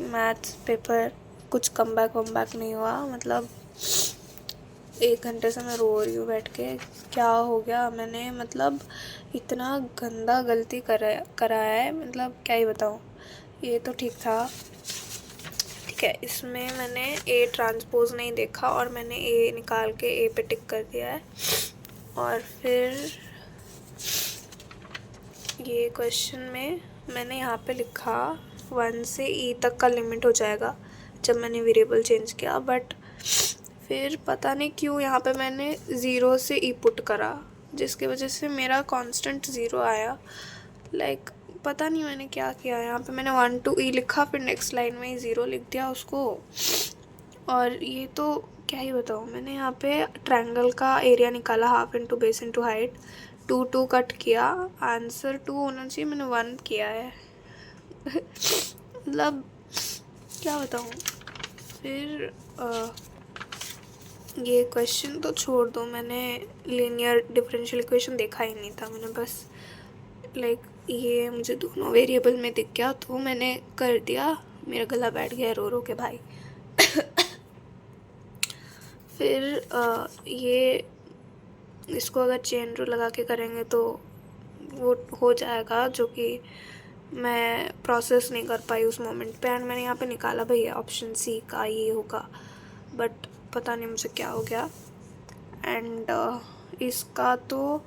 Maths paper कुछ come back नहीं हुआ। मतलब 1 घंटे से मैं रो रही हूँ बैठ के। क्या हो गया, मैंने मतलब इतना गंदा गलती कराया है, मतलब क्या ही बताऊँ। ये तो ठीक था, ठीक है, इसमें मैंने ए ट्रांसपोज नहीं देखा और मैंने ए निकाल के ए पे टिक कर दिया है। और फिर ये क्वेश्चन में मैंने यहाँ पे लिखा 1 से ई तक का लिमिट हो जाएगा जब मैंने वेरिएबल चेंज किया, बट फिर पता नहीं क्यों यहाँ पे मैंने 0 से ई पुट करा, जिसकी वजह से मेरा कांस्टेंट 0 आया। लाइक पता नहीं मैंने क्या किया। यहाँ पे मैंने 1 to ई लिखा, फिर नेक्स्ट लाइन में ही 0 लिख दिया उसको। और ये तो क्या ही बताऊँ। मैंने यहाँ पे ट्रायंगल का एरिया निकाला, half into base into height, 2 cut किया, आंसर 2 होना चाहिए, मैंने 1 किया है। मतलब क्या बताऊँ। फिर ये क्वेश्चन तो छोड़ दो, मैंने लीनियर डिफरेंशियल इक्वेशन देखा ही नहीं था। मैंने बस लाइक ये मुझे दोनों वेरिएबल में दिख गया तो मैंने कर दिया। मेरा गला बैठ गया रो रो के भाई। फिर ये इसको अगर चेन रूल लगा के करेंगे तो वो हो जाएगा, जो कि मैं प्रोसेस नहीं कर पाई उस मोमेंट पे। एंड मैंने यहाँ पे निकाला भैया ऑप्शन सी का ये होगा, बट पता नहीं मुझे क्या हो गया। एंड इसका तो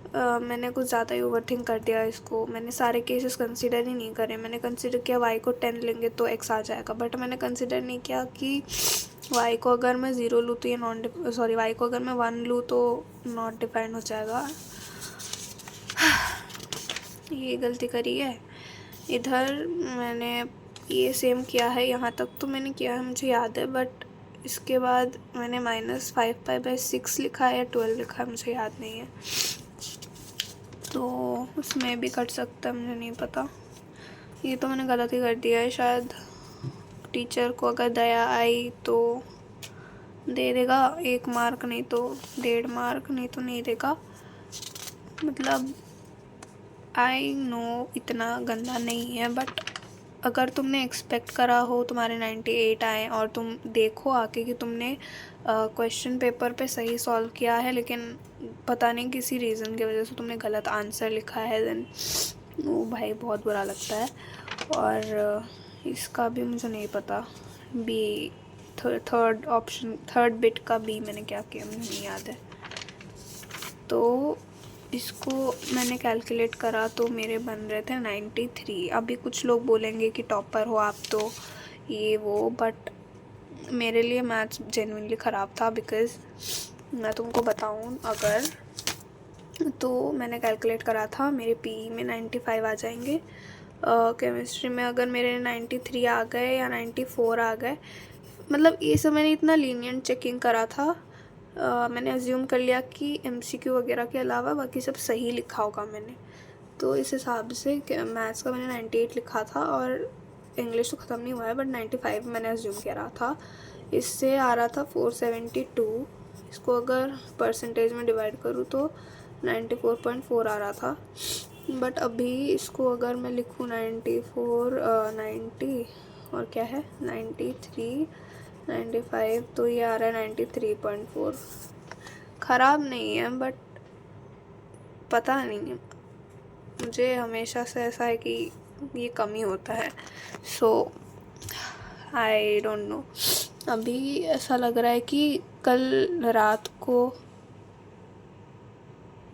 मैंने कुछ ज़्यादा ही ओवरथिंक कर दिया इसको। मैंने सारे केसेस कंसिडर ही नहीं करे। मैंने कंसिडर किया y को 10 लेंगे तो x आ जाएगा, बट मैंने कंसिडर नहीं किया कि y को अगर मैं 0 लूँ तो ये y को अगर मैं 1 लूँ तो नॉट डिफाइंड हो जाएगा। ये गलती करी है। इधर मैंने ये सेम किया है, यहाँ तक तो मैंने किया है मुझे याद है, बट इसके बाद मैंने -5π/6 लिखा है या 12 लिखा है मुझे याद नहीं है, तो उसमें भी कट सकता है, मुझे नहीं पता। ये तो मैंने गलत ही कर दिया है शायद। टीचर को अगर दया आई तो दे देगा 1 मार्क, नहीं तो 1.5 मार्क, नहीं तो नहीं देगा। मतलब आई नो इतना गंदा नहीं है, बट अगर तुमने एक्सपेक्ट करा हो तुम्हारे 98 आए और तुम देखो आके कि तुमने क्वेश्चन पेपर पे सही सॉल्व किया है, लेकिन पता नहीं किसी रीज़न की वजह से तुमने गलत आंसर लिखा है, देन वो भाई बहुत बुरा लगता है। और इसका भी मुझे नहीं पता, बी थर्ड बिट का बी मैंने क्या किया मुझे नहीं याद है। तो इसको मैंने कैलकुलेट करा तो मेरे बन रहे थे 93। अभी कुछ लोग बोलेंगे कि टॉपर हो आप तो ये वो, बट मेरे लिए मैथ्स जेन्युइनली ख़राब था। बिकॉज़ मैं तुमको बताऊँ अगर, तो मैंने कैलकुलेट करा था मेरे पीई में 95 आ जाएंगे, केमिस्ट्री में अगर मेरे 93 आ गए या 94 आ गए, मतलब ये सब मैंने इतना लीनियंट चेकिंग करा था। मैंने अज्यूम कर लिया कि एमसीक्यू वगैरह के अलावा बाकी सब सही लिखा होगा मैंने, तो इस हिसाब से मैथ्स का मैंने 98 लिखा था। और इंग्लिश तो ख़त्म नहीं हुआ है, बट 95 मैंने अज्यूम करा था। इससे आ रहा था 472। इसको अगर परसेंटेज में डिवाइड करूँ तो 94.4 आ रहा था। बट अभी इसको अगर मैं लिखूँ 94 90 और क्या है 93 95, तो ये आ रहा है 93.4। ख़राब नहीं है, बट पता नहीं है, मुझे हमेशा से ऐसा है कि ये कम ही होता है। सो आई डोंट नो। अभी ऐसा लग रहा है कि कल रात को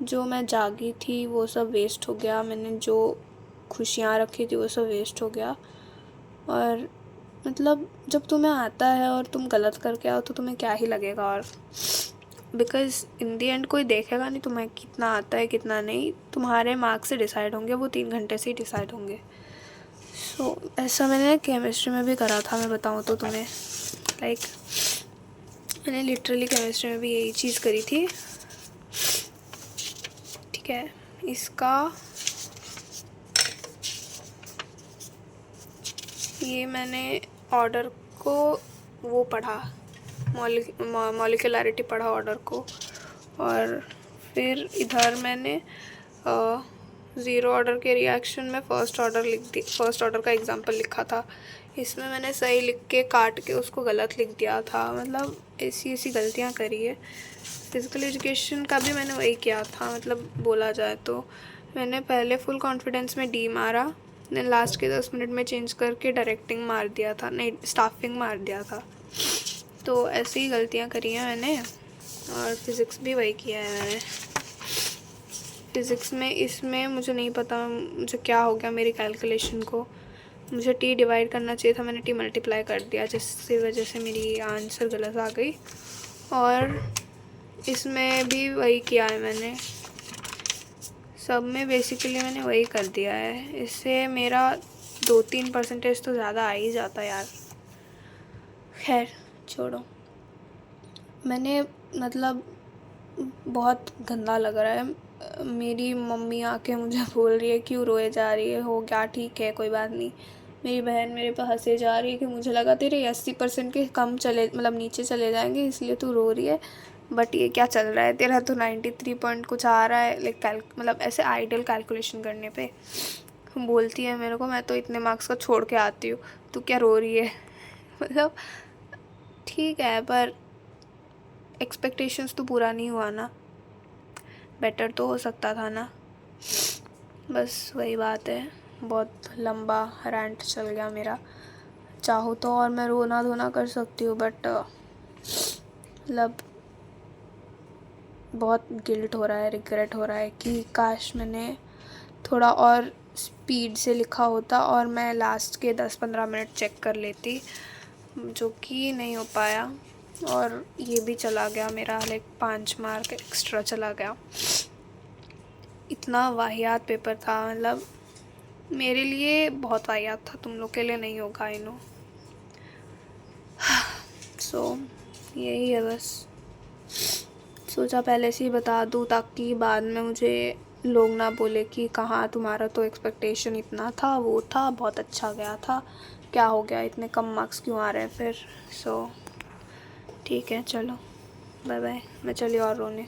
जो मैं जागी थी वो सब वेस्ट हो गया। मैंने जो खुशियाँ रखी थी वो सब वेस्ट हो गया। और मतलब जब तुम्हें आता है और तुम गलत करके आओ तो तुम्हें क्या ही लगेगा। और बिकॉज़ इन दी एंड कोई देखेगा नहीं तुम्हें कितना आता है कितना नहीं, तुम्हारे मार्क्स से डिसाइड होंगे, वो 3 घंटे से ही डिसाइड होंगे। सो ऐसा मैंने केमिस्ट्री में भी करा था। मैं बताऊँ तो तुम्हें, लाइक मैंने लिटरली केमिस्ट्री में भी यही चीज़ करी थी, ठीक है। इसका ये मैंने ऑर्डर को वो पढ़ा, मॉलिक्यूलरिटी पढ़ा ऑर्डर को। और फिर इधर मैंने 0 ऑर्डर के रिएक्शन में फर्स्ट ऑर्डर लिख दी, फर्स्ट ऑर्डर का एग्जांपल लिखा था। इसमें मैंने सही लिख के काट के उसको गलत लिख दिया था, मतलब ऐसी ऐसी गलतियाँ करी है। फिज़िकल एजुकेशन का भी मैंने वही किया था, मतलब बोला जाए तो मैंने पहले फुल कॉन्फिडेंस में डी मारा, देन लास्ट के 10 मिनट में चेंज करके डायरेक्टिंग मार दिया था, नहीं स्टाफिंग मार दिया था। तो ऐसी ही गलतियाँ करी हैं मैंने, और फिज़िक्स भी वही किया है मैंने। फ़िज़िक्स में इसमें मुझे नहीं पता मुझे क्या हो गया मेरी कैलकुलेशन को, मुझे टी डिवाइड करना चाहिए था, मैंने टी मल्टीप्लाई कर दिया, जिसकी वजह से मेरी आंसर गलत आ गई। और इसमें भी वही किया है मैंने, सब में बेसिकली मैंने वही कर दिया है। इससे मेरा 2-3% तो ज़्यादा आ ही जाता यार। खैर छोड़ो, मैंने मतलब बहुत गंदा लग रहा है। मेरी मम्मी आके मुझे बोल रही है क्यों रोए जा रही है, हो क्या, ठीक है कोई बात नहीं। मेरी बहन मेरे पे हंसे जा रही है कि मुझे लगा तेरे 80% के कम चले, मतलब नीचे चले जाएंगे इसलिए तू रो रही है, बट ये क्या चल रहा है तेरा तो 93 पॉइंट कुछ आ रहा है, लाइक मतलब ऐसे आइडियल कैलकुलेशन करने पे बोलती है मेरे को, मैं तो इतने मार्क्स का छोड़ के आती हूँ, तू क्या रो रही है। मतलब ठीक है, पर एक्सपेक्टेशंस तो पूरा नहीं हुआ ना, बेटर तो हो सकता था ना। बस वही बात है, बहुत लंबा रैंट चल गया मेरा। चाहूँ तो और मैं रोना धोना कर सकती हूँ, बट मतलब बहुत गिल्ट हो रहा है, रिग्रेट हो रहा है कि काश मैंने थोड़ा और स्पीड से लिखा होता और मैं लास्ट के 10-15 मिनट चेक कर लेती, जो कि नहीं हो पाया। और ये भी चला गया मेरा, लाइक 5 मार्क एक्स्ट्रा चला गया। इतना वाहियात पेपर था, मतलब मेरे लिए बहुत वाहियात था, तुम लोग के लिए नहीं होगा आई नो। सो यही है बस, सोचा पहले से ही बता दूँ ताकि बाद में मुझे लोग ना बोले कि कहाँ तुम्हारा तो एक्सपेक्टेशन इतना था, वो था बहुत अच्छा गया था, क्या हो गया इतने कम मार्क्स क्यों आ रहे हैं फिर। सो ठीक है चलो, बाय बाय, मैं चली और रोने।